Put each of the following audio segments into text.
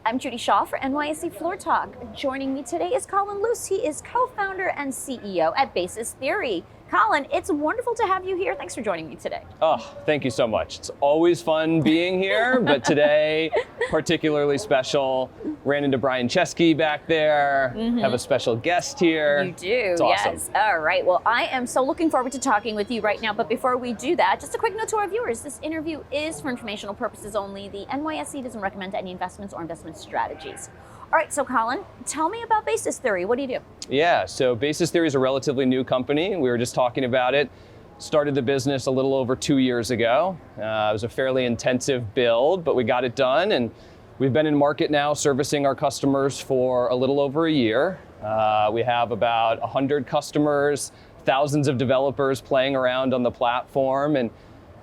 I'm Judy Shaw for NYSE Floor Talk. Joining me today is Colin Luce. He is co-founder and CEO at Basis Theory. Colin, it's wonderful to have you here. Thanks for joining me today. Oh, thank you so much. It's always fun being here, but today, particularly special. Ran into Brian Chesky back there, have a special guest here. You do, it's awesome. Yes. All right, well, I am so looking forward to talking with you right now, but before we do that, just a quick note to our viewers. This interview is for informational purposes only. The NYSE doesn't recommend any investments or investment strategies. All right, so Colin, tell me about Basis Theory. What do you do? Yeah, so Basis Theory is a relatively new company. We were just talking about it. Started the business a little over 2 years ago. It was a fairly intensive build, but we got it done, and we've been in market now servicing our customers for a little over a year. We have about 100 customers, thousands of developers playing around on the platform, and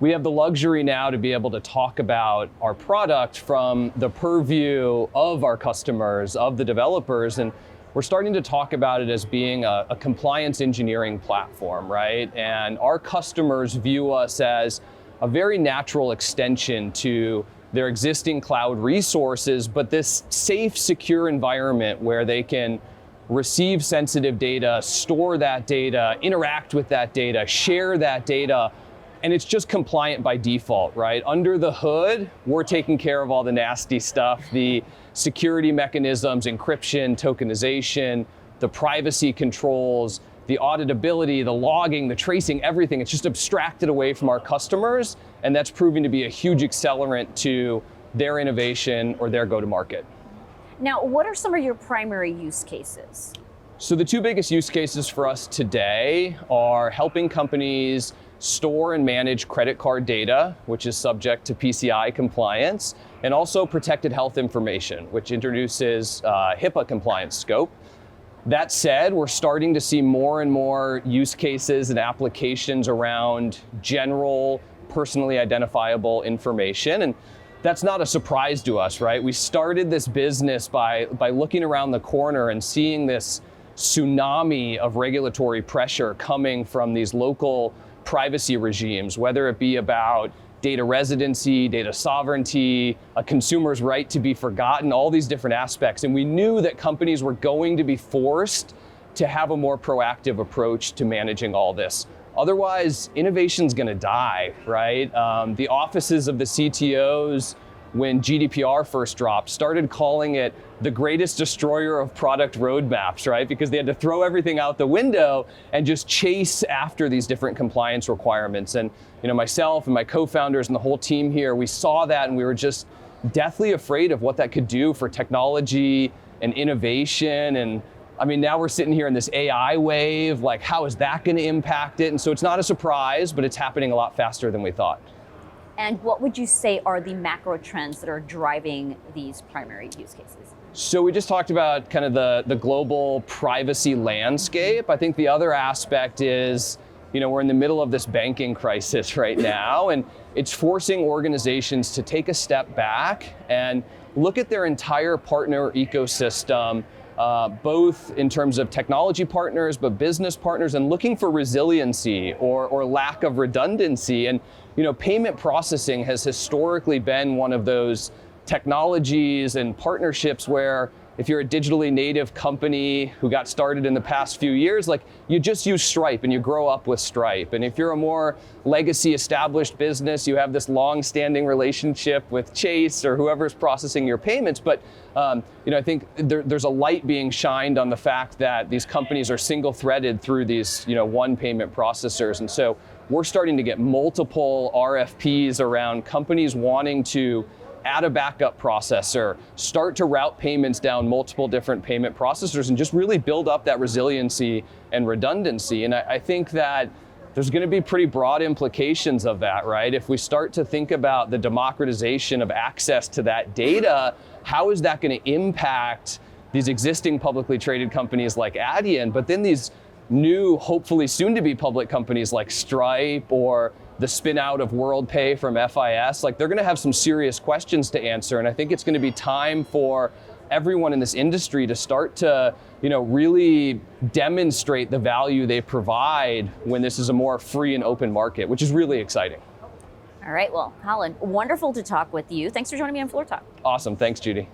we have the luxury now to be able to talk about our product from the purview of our customers, of the developers, and we're starting to talk about it as being a compliance engineering platform, right? And our customers view us as a very natural extension to their existing cloud resources, but this safe, secure environment where they can receive sensitive data, store that data, interact with that data, share that data, and it's just compliant by default, right? Under the hood, we're taking care of all the nasty stuff, the security mechanisms, encryption, tokenization, the privacy controls, the auditability, the logging, the tracing, everything. It's just abstracted away from our customers, and that's proving to be a huge accelerant to their innovation or their go-to-market. Now, what are some of your primary use cases? So the two biggest use cases for us today are helping companies store and manage credit card data, which is subject to PCI compliance, and also protected health information, which introduces HIPAA compliance scope. That said, we're starting to see more and more use cases and applications around general, personally identifiable information, and that's not a surprise to us, right? We started this business by looking around the corner and seeing this tsunami of regulatory pressure coming from these local privacy regimes, whether it be about data residency, data sovereignty, a consumer's right to be forgotten, all these different aspects. And we knew that companies were going to be forced to have a more proactive approach to managing all this. Otherwise, innovation's gonna die, right? The offices of the CTOs, when GDPR first dropped, started calling it the greatest destroyer of product roadmaps, right? Because they had to throw everything out the window and just chase after these different compliance requirements. And myself and my co-founders and the whole team here, we saw that and we were just deathly afraid of what that could do for technology and innovation. And I mean, now we're sitting here in this AI wave, like how is that gonna impact it? And so it's not a surprise, but it's happening a lot faster than we thought. And what would you say are the macro trends that are driving these primary use cases? So we just talked about kind of the global privacy landscape. I think the other aspect is, we're in the middle of this banking crisis right now, and it's forcing organizations to take a step back and look at their entire partner ecosystem, both in terms of technology partners, but business partners, and looking for resiliency or lack of redundancy. And payment processing has historically been one of those technologies and partnerships where if you're a digitally native company who got started in the past few years, like you just use Stripe and you grow up with Stripe. And if you're a more legacy established business, you have this long-standing relationship with Chase or whoever's processing your payments. But I think there's a light being shined on the fact that these companies are single-threaded through these one payment processors. And so we're starting to get multiple RFPs around companies wanting to add a backup processor, start to route payments down multiple different payment processors, and just really build up that resiliency and redundancy. And I think that there's going to be pretty broad implications of that, right? If we start to think about the democratization of access to that data, how is that going to impact these existing publicly traded companies like Adyen, but then these new, hopefully soon to be public companies like Stripe or the spin out of WorldPay from FIS, like they're gonna have some serious questions to answer. And I think it's gonna be time for everyone in this industry to start to, really demonstrate the value they provide when this is a more free and open market, which is really exciting. All right, well, Colin, wonderful to talk with you. Thanks for joining me on Floor Talk. Awesome, thanks, Judy.